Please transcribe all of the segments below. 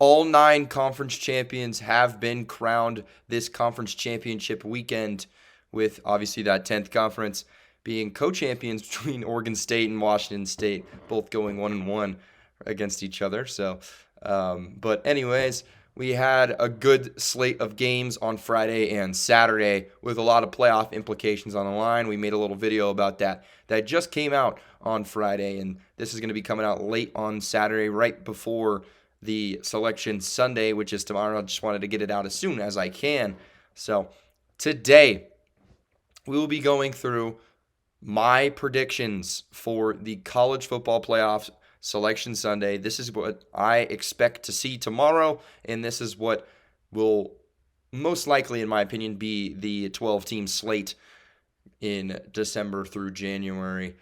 All 9 conference champions have been crowned this conference championship weekend, with obviously that 10th conference being co-champions between Oregon State and Washington State, both going 1-1 against each other. But anyways, we had a good slate of games on Friday and Saturday with a lot of playoff implications on the line. We made a little video about that just came out on Friday, and this is going to be coming out late on Saturday, right before the Selection Sunday, which is tomorrow. I just wanted to get it out as soon as I can. So today, we will be going through my predictions for the college football playoffs Selection Sunday. This is what I expect to see tomorrow, and this is what will most likely, in my opinion, be the 12-team slate in December through January.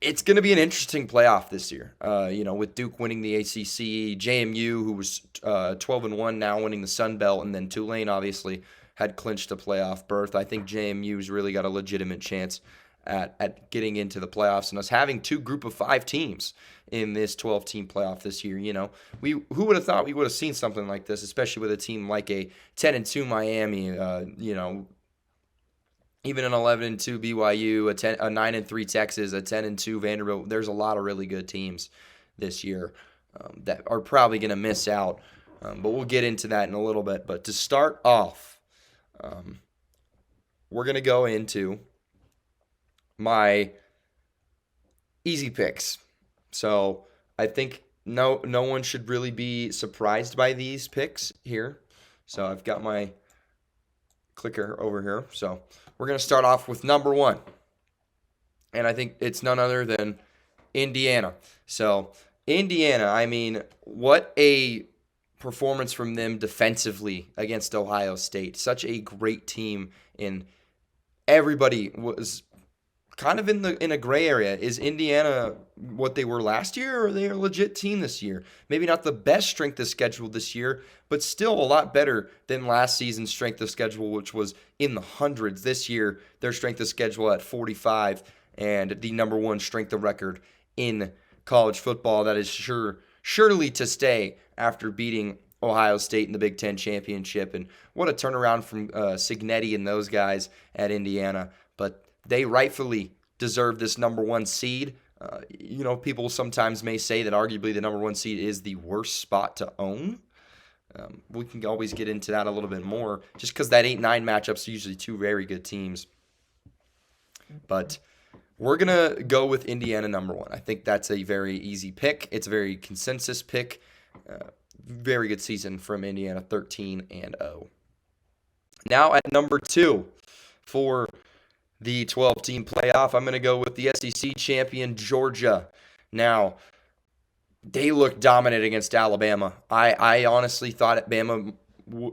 It's going to be an interesting playoff this year. With Duke winning the ACC, JMU, who was 12-1, now winning the Sun Belt, and then Tulane obviously had clinched a playoff berth. I think JMU's really got a legitimate chance at getting into the playoffs, and us having 2 Group of 5 teams in this 12-team playoff this year. Who would have thought we would have seen something like this, especially with a team like a 10-2 Miami, even an 11-2 BYU, a 9-3 Texas, a 10-2 Vanderbilt. There's a lot of really good teams this year that are probably going to miss out, but we'll get into that in a little bit. But to start off, we're going to go into my easy picks. So I think no one should really be surprised by these picks here. So I've got my clicker over here. So we're going to start off with number 1. And I think it's none other than Indiana. So Indiana, I mean, what a performance from them defensively against Ohio State. Such a great team, and everybody was kind of in a gray area. Is Indiana what they were last year, or are they a legit team this year? Maybe not the best strength of schedule this year, but still a lot better than last season's strength of schedule, which was in the hundreds. This year, their strength of schedule at 45, and the number 1 strength of record in college football. That is surely to stay after beating Ohio State in the Big Ten championship. And what a turnaround from Cignetti and those guys at Indiana. But they rightfully deserve this number 1 seed. People sometimes may say that arguably the number 1 seed is the worst spot to own. We can always get into that a little bit more, just because that 8-9 matchups are usually 2 very good teams. But we're going to go with Indiana number 1. I think that's a very easy pick. It's a very consensus pick. Very good season from Indiana, 13-0. Now at number 2 for the 12-team playoff, I'm going to go with the SEC champion, Georgia. Now, they looked dominant against Alabama. I honestly thought Bama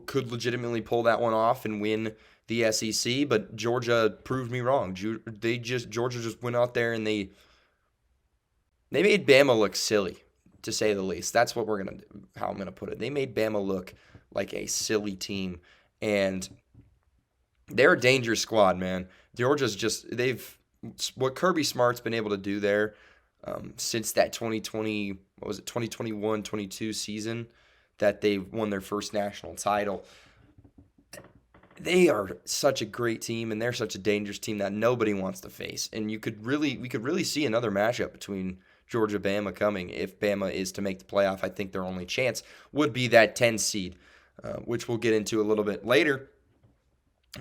could legitimately pull that one off and win the SEC, but Georgia proved me wrong. Georgia just went out there and they made Bama look silly, to say the least. That's what how I'm gonna put it. They made Bama look like a silly team, and they're a dangerous squad, man. Georgia's what Kirby Smart's been able to do there since that 2021-22 season that they won their first national title. They are such a great team, and they're such a dangerous team that nobody wants to face. And we could really see another matchup between Georgia Bama coming. If Bama is to make the playoff, I think their only chance would be that 10 seed, which we'll get into a little bit later.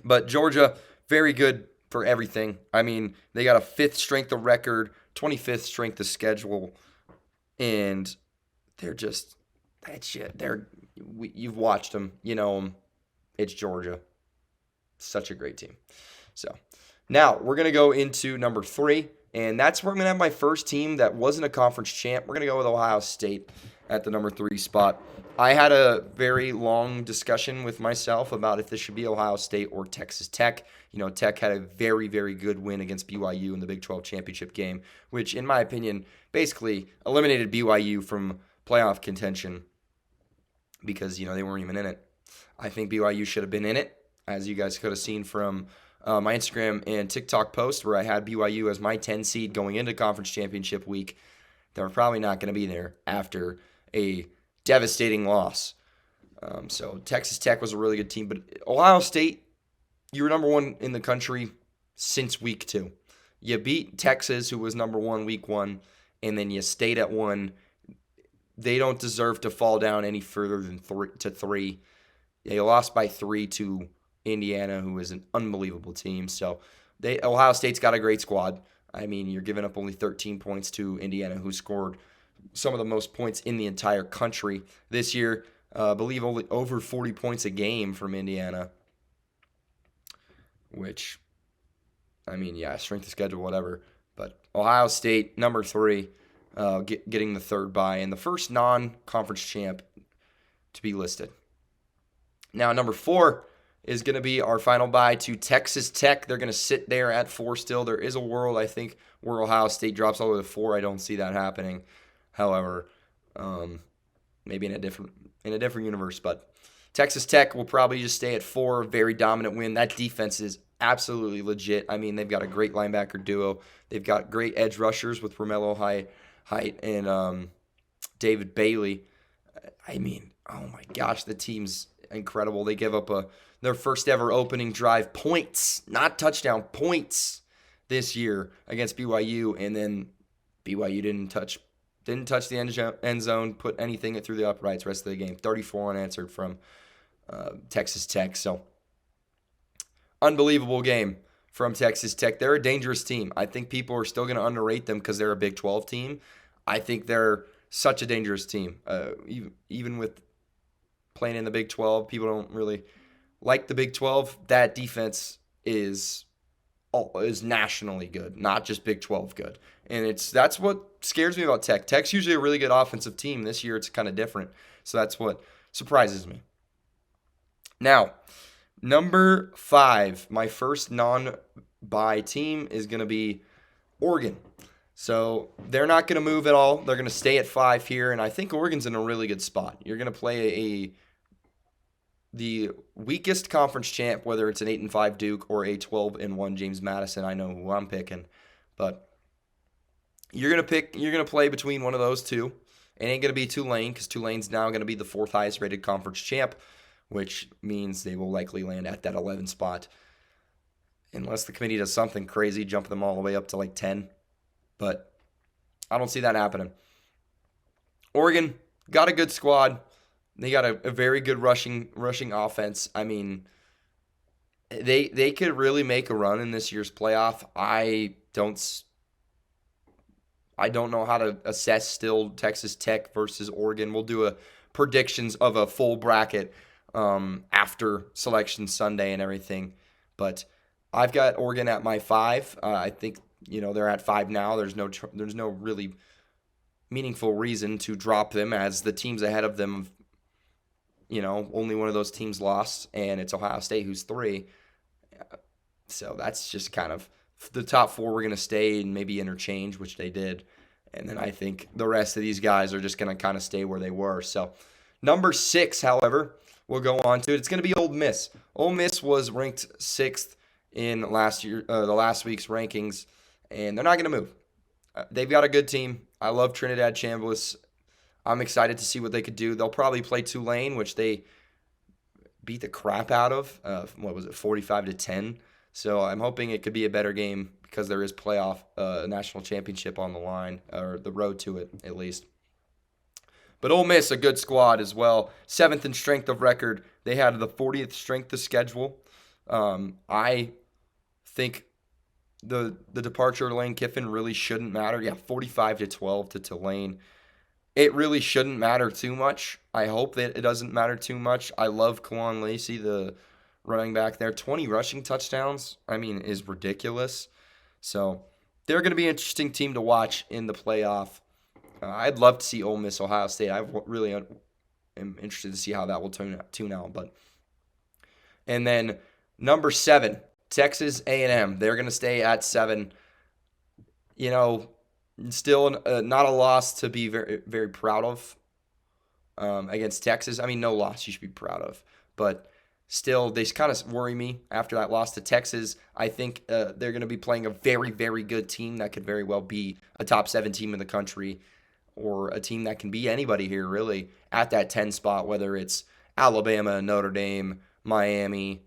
But Georgia, very good for everything. I mean, they got a 5th strength of record, 25th strength of schedule, and they're just that shit. You've watched them, you know them. It's Georgia. Such a great team. So now we're going to go into number 3, and that's where I'm going to have my first team that wasn't a conference champ. We're going to go with Ohio State at the number 3 spot. I had a very long discussion with myself about if this should be Ohio State or Texas Tech. Tech had a very, very good win against BYU in the Big 12 championship game, which, in my opinion, basically eliminated BYU from playoff contention because, they weren't even in it. I think BYU should have been in it, as you guys could have seen from my Instagram and TikTok post where I had BYU as my 10 seed going into conference championship week. They're probably not going to be there after a devastating loss. So Texas Tech was a really good team, but Ohio State, you were number one in the country since week 2. You beat Texas, who was number one week 1, and then you stayed at 1. They don't deserve to fall down any further than 3. They lost by 3 to Indiana, who is an unbelievable team. So Ohio State's got a great squad. I mean, you're giving up only 13 points to Indiana, who scored some of the most points in the entire country this year. I believe only over 40 points a game from Indiana, which, I mean, yeah, strength of schedule, whatever. But Ohio State, number 3, getting the 3rd bye and the first non-conference champ to be listed. Now, number 4 is going to be our final bye to Texas Tech. They're going to sit there at 4 still. There is a world, I think, where Ohio State drops all the way to 4. I don't see that happening. However, maybe in a different universe, but Texas Tech will probably just stay at 4. Very dominant win. That defense is absolutely legit. I mean, they've got a great linebacker duo. They've got great edge rushers with Romello Height and David Bailey. I mean, oh my gosh, the team's incredible. They give up their first ever opening drive points, not touchdown, points this year against BYU, and then BYU didn't touch the end zone, put anything through the uprights rest of the game. 34 unanswered from Texas Tech. So, unbelievable game from Texas Tech. They're a dangerous team. I think people are still going to underrate them because they're a Big 12 team. I think they're such a dangerous team. Even with playing in the Big 12, people don't really like the Big 12. That defense is nationally good, not just Big 12 good. And that's what scares me about Tech. Tech's usually a really good offensive team. This year it's kind of different. So that's what surprises me. Now, number 5, my first non-bye team is going to be Oregon. So they're not going to move at all. They're going to stay at 5 here, and I think Oregon's in a really good spot. You're going to play the weakest conference champ, whether it's an 8-5 Duke or a 12-1 James Madison. I know who I'm picking, but you're gonna play between one of those two. It ain't gonna be Tulane, because Tulane's now gonna be the 4th highest rated conference champ, which means they will likely land at that 11 spot, unless the committee does something crazy, jump them all the way up to like 10. But I don't see that happening. Oregon got a good squad. They got a very good rushing offense. I mean, they could really make a run in this year's playoff. I don't know how to assess still Texas Tech versus Oregon. We'll do predictions of a full bracket after Selection Sunday and everything. But I've got Oregon at my 5. I think they're at 5 now. There's no really meaningful reason to drop them, as the teams ahead of them. Only one of those teams lost, and it's Ohio State, who's 3. So that's just kind of the top 4 we're going to stay and maybe interchange, which they did. And then I think the rest of these guys are just going to kind of stay where they were. So number 6, however, we'll go on to it. It's going to be Ole Miss. Ole Miss was ranked 6th in the last week's rankings, and they're not going to move. They've got a good team. I love Trinidad Chambliss. I'm excited to see what they could do. They'll probably play Tulane, which they beat the crap out of. 45-10. So I'm hoping it could be a better game, because there is playoff national championship on the line, or the road to it at least. But Ole Miss, a good squad as well. 7th in strength of record. They had the 40th strength of schedule. I think the departure of Lane Kiffin really shouldn't matter. Yeah, 45-12 to Tulane. It really shouldn't matter too much. I hope that it doesn't matter too much. I love Kawan Lacey, the running back there. 20 rushing touchdowns, is ridiculous. So they're going to be an interesting team to watch in the playoff. I'd love to see Ole Miss, Ohio State. I really am interested to see how that will tune out. And then number 7, Texas A&M. They're going to stay at 7. Still not a loss to be very, very proud of against Texas. No loss you should be proud of. But still, they kind of worry me after that loss to Texas. I think they're going to be playing a very, very good team that could very well be a top 7 team in the country. or a team that can be anybody here really at that 10 spot, whether it's Alabama, Notre Dame, Miami,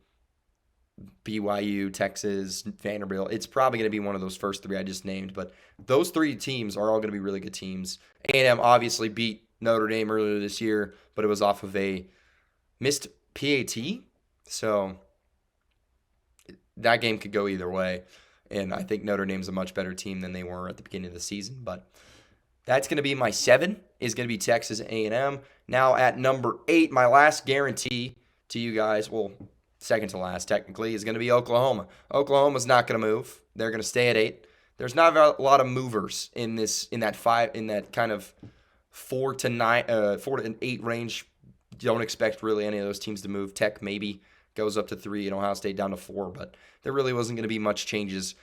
BYU, Texas, Vanderbilt. It's probably going to be one of those first three I just named, but those three teams are all going to be really good teams. A&M obviously beat Notre Dame earlier this year, but it was off of a missed PAT, so that game could go either way. And I think Notre Dame's a much better team than they were at the beginning of the season. But that's going to be my 7, is going to be Texas A&M. Now at number 8, my last guarantee to you guys, well, second to last technically, is going to be Oklahoma. Oklahoma's not going to move. They're going to stay at 8. There's not a lot of movers in that kind of 4 to 8 range. Don't expect really any of those teams to move. Tech maybe goes up to 3 and Ohio State down to 4, but there really wasn't going to be much changes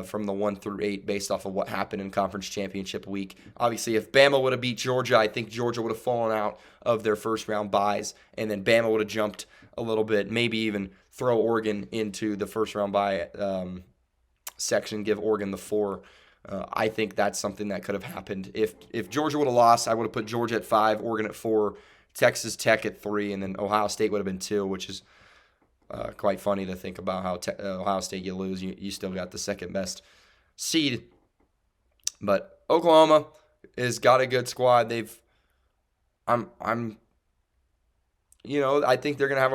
from the 1 through 8 based off of what happened in Conference Championship week. Obviously, if Bama would have beat Georgia, I think Georgia would have fallen out of their first round buys, and then Bama would have jumped a little bit, maybe even throw Oregon into the first round buy section, give Oregon the 4. I think that's something that could have happened. If Georgia would have lost, I would have put Georgia at 5, Oregon at 4, Texas Tech at 3, and then Ohio State would have been 2, which is quite funny to think about how Ohio State you lose. You still got the second best seed. But Oklahoma has got a good squad. I think they're going to have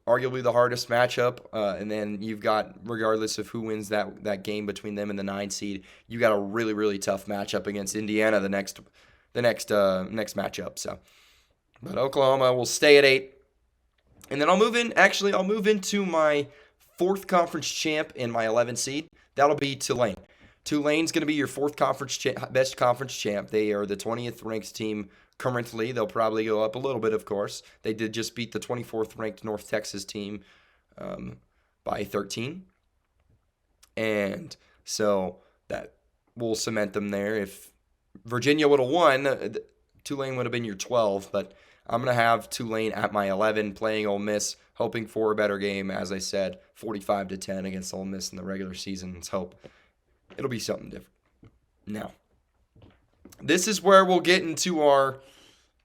arguably the hardest matchup. And then you've got, regardless of who wins that game between them and the 9 seed, you got a really, really tough matchup against Indiana the next matchup. So, but Oklahoma will stay at 8. And then I'll move into my 4th conference champ and my 11 seed. That'll be Tulane. Tulane's going to be your 4th best conference champ. They are the 20th ranked team currently. They'll probably go up a little bit, of course. They did just beat the 24th ranked North Texas team by 13. And so that will cement them there. If Virginia would have won, Tulane would have been your 12, but I'm going to have Tulane at my 11, playing Ole Miss, hoping for a better game, as I said, 45-10 against Ole Miss in the regular season. Let's hope it'll be something different. Now, this is where we'll get into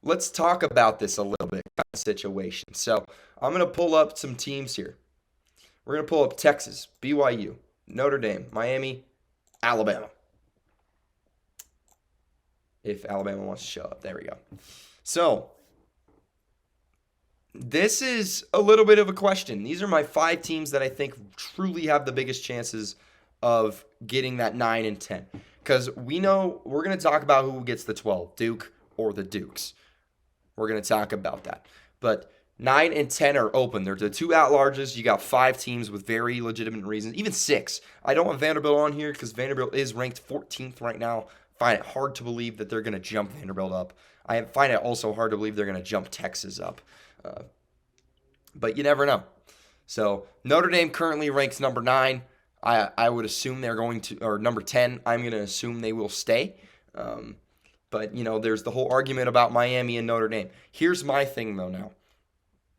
let's talk about this a little bit kind of situation. So I'm going to pull up some teams here. We're going to pull up Texas, BYU, Notre Dame, Miami, Alabama. If Alabama wants to show up. There we go. So this is a little bit of a question. These are my 5 teams that I think truly have the biggest chances of getting that 9 and 10. Because we know we're going to talk about who gets the 12, Duke or the Dukes. We're going to talk about that. But 9 and 10 are open. They're the 2 at-larges. You got 5 teams with very legitimate reasons. Even 6. I don't want Vanderbilt on here because Vanderbilt is ranked 14th right now. Find it hard to believe that they're going to jump Vanderbilt up. I find it also hard to believe they're going to jump Texas up. But you never know. So Notre Dame currently ranks number 9. I would assume they're going to, or number 10, I'm going to assume they will stay. But, there's the whole argument about Miami and Notre Dame. Here's my thing, though, now.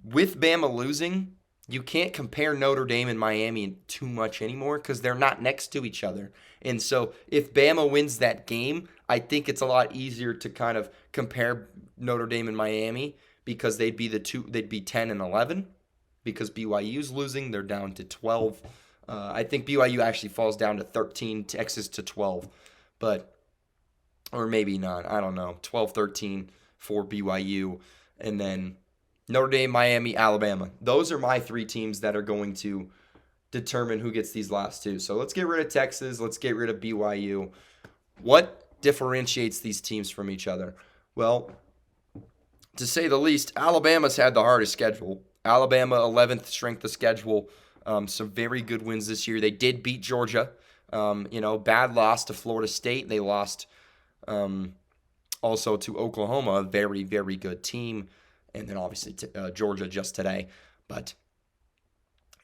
With Bama losing, you can't compare Notre Dame and Miami too much anymore because they're not next to each other. And so if Bama wins that game, I think it's a lot easier to kind of compare Notre Dame and Miami because they'd be 10 and 11 because BYU's losing. They're down to 12. I think BYU actually falls down to 13, Texas to 12. Or maybe not. I don't know. 12-13 for BYU. And then Notre Dame, Miami, Alabama. Those are my 3 teams that are going to determine who gets these last 2. So let's get rid of Texas. Let's get rid of BYU. What differentiates these teams from each other? Well, to say the least, Alabama's had the hardest schedule. Alabama, 11th strength of schedule. Some very good wins this year. They did beat Georgia. Bad loss to Florida State. They lost also to Oklahoma, a very, very good team. And then obviously Georgia just today. But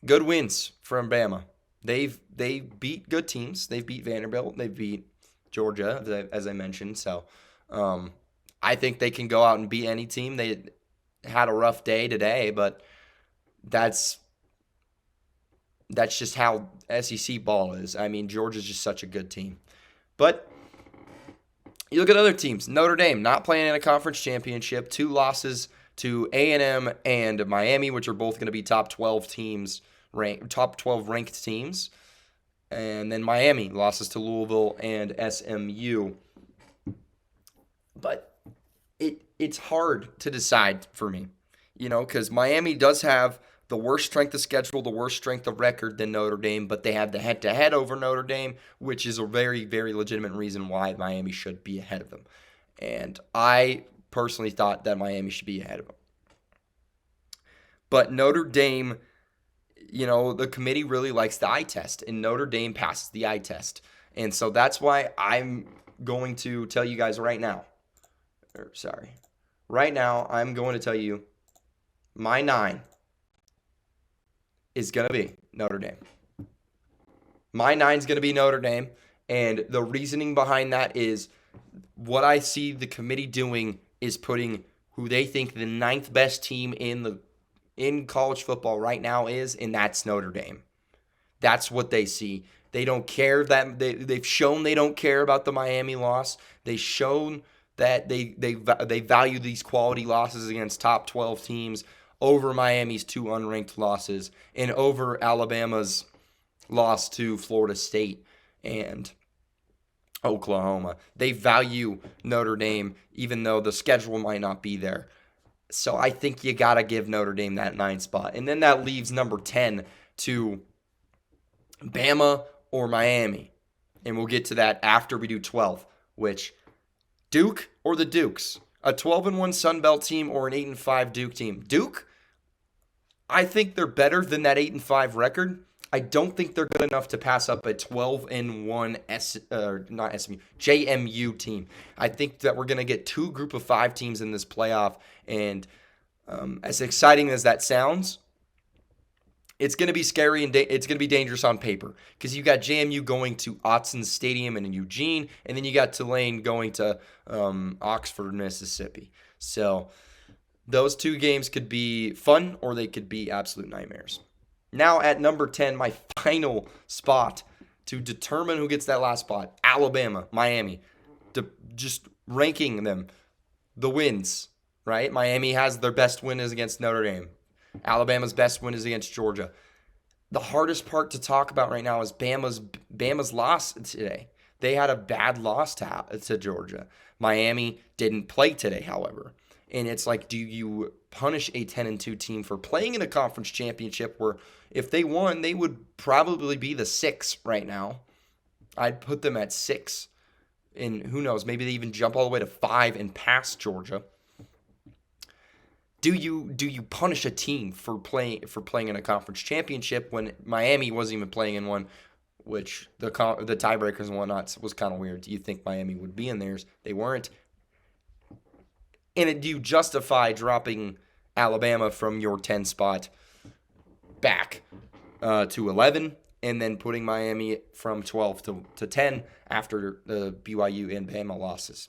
good wins from Bama. They beat good teams. They've beat Vanderbilt. They beat Georgia, as I mentioned. So I think they can go out and beat any team. They had a rough day today, but that's just how SEC ball is. I mean, Georgia's just such a good team. But, You look at other teams. Notre Dame not playing in a conference championship. 2 losses to A&M and Miami, which are both going to be top 12 teams, top 12 ranked teams. And then Miami losses to Louisville and SMU. But it's hard to decide for me, because Miami does have the worst strength of schedule, the worst strength of record than Notre Dame, but they have the head-to-head over Notre Dame, which is a very, very legitimate reason why Miami should be ahead of them. And I personally thought that Miami should be ahead of them. But Notre Dame, the committee really likes the eye test, and Notre Dame passes the eye test. And so that's why I'm going to tell you guys right now. Right now, I'm going to tell you my 9 is going to be Notre Dame. My 9 is going to be Notre Dame, and the reasoning behind that is what I see the committee doing is putting who they think the 9th best team in college football right now is, and that's Notre Dame. That's what they see. They don't care that they've shown they don't care about the Miami loss. They've shown that they value these quality losses against top 12 teams over Miami's 2 unranked losses and over Alabama's loss to Florida State and Oklahoma. They value Notre Dame even though the schedule might not be there. So I think you got to give Notre Dame that 9 spot. And then that leaves number 10 to Bama or Miami. And we'll get to that after we do 12, which Duke or the Dukes? A 12-1 Sun Belt team or an 8-5 Duke team? Duke, I think they're better than that 8-5 record. I don't think they're good enough to pass up a 12-1 JMU team. I think that we're going to get 2 group of 5 teams in this playoff, and as exciting as that sounds, it's going to be scary and it's going to be dangerous on paper because you got JMU going to Autzen Stadium in Eugene, and then you got Tulane going to Oxford, Mississippi. So those 2 games could be fun or they could be absolute nightmares. Now at number 10, my final spot to determine who gets that last spot, Alabama, Miami. Just ranking them, the wins, right? Miami has their best win is against Notre Dame. Alabama's best win is against Georgia. The hardest part to talk about right now is Bama's loss today. They had a bad loss to Georgia. Miami didn't play today, however. And it's like, do you punish a 10-2 team for playing in a conference championship where if they won, they would probably be the 6 right now? I'd put them at 6. And who knows, maybe they even jump all the way to 5 and pass Georgia. Do you punish a team for playing in a conference championship when Miami wasn't even playing in one, which the tiebreakers and whatnot was kind of weird? Do you think Miami would be in theirs? They weren't. And do you justify dropping Alabama from your 10 spot back to 11 and then putting Miami from 12 to 10 after the BYU and Bama losses?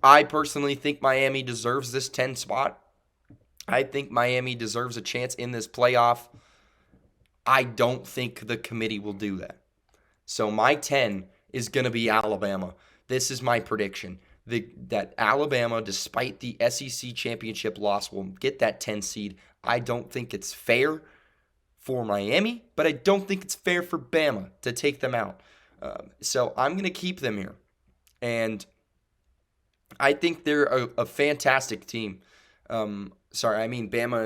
I personally think Miami deserves this 10 spot. I think Miami deserves a chance in this playoff. I don't think the committee will do that. So my 10 is going to be Alabama. This is my prediction. That Alabama, despite the SEC championship loss, will get that 10 seed. I don't think it's fair for Miami, but I don't think it's fair for Bama to take them out. So I'm going to keep them here. And I think they're a fantastic team. Bama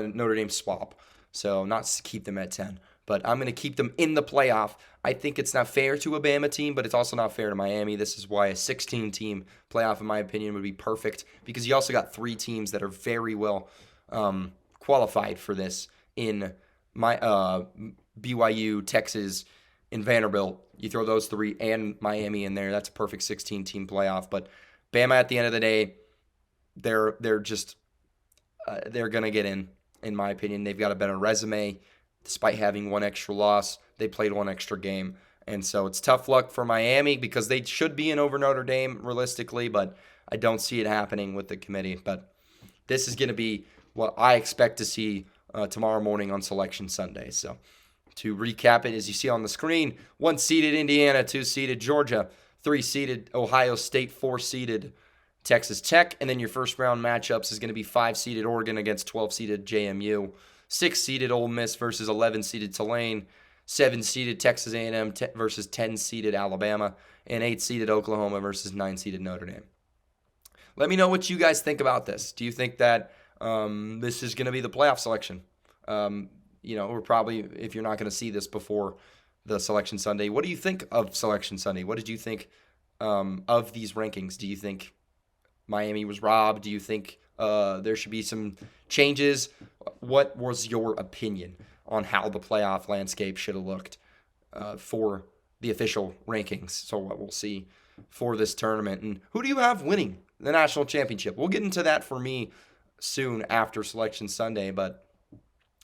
and Notre Dame swap. So not to keep them at 10. But I'm going to keep them in the playoff. I think it's not fair to a Bama team, but it's also not fair to Miami. This is why a 16-team playoff, in my opinion, would be perfect because you also got 3 teams that are very well qualified for this in my BYU, Texas, and Vanderbilt. You throw those 3 and Miami in there, that's a perfect 16-team playoff. But Bama, at the end of the day, they're going to get in my opinion. They've got a better resume. Despite having 1 extra loss, they played 1 extra game. And so it's tough luck for Miami because they should be in over Notre Dame realistically, but I don't see it happening with the committee. But this is going to be what I expect to see tomorrow morning on Selection Sunday. So to recap it, as you see on the screen, 1-seeded Indiana, 2-seeded Georgia, 3-seeded Ohio State, 4-seeded Texas Tech. And then your first round matchups is going to be 5-seeded Oregon against 12-seeded JMU, 6-seeded Ole Miss versus 11-seeded Tulane, 7-seeded Texas A&M versus 10-seeded Alabama, and 8-seeded Oklahoma versus 9-seeded Notre Dame. Let me know what you guys think about this. Do you think that this is going to be the playoff selection? We're probably, if you're not going to see this before the Selection Sunday, what do you think of Selection Sunday? What did you think of these rankings? Do you think Miami was robbed? Do you think there should be some changes? What was your opinion on how the playoff landscape should have looked for the official rankings? So what we'll see for this tournament. And who do you have winning the national championship? We'll get into that for me soon after Selection Sunday, but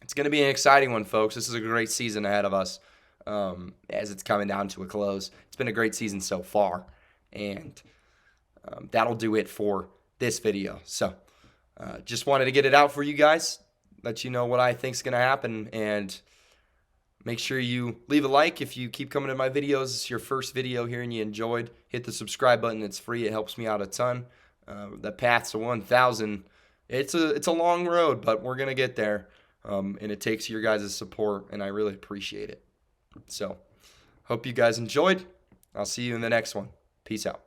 it's going to be an exciting one, folks. This is a great season ahead of us as it's coming down to a close. It's been a great season so far, and that'll do it for this video. So just wanted to get it out for you guys, let you know what I think is going to happen, and make sure you leave a like if you keep coming to my videos. It's your first video here and you enjoyed. Hit the subscribe button. It's free. It helps me out a ton. The path to 1,000, it's a long road, but we're going to get there, and it takes your guys' support, and I really appreciate it. So hope you guys enjoyed. I'll see you in the next one. Peace out.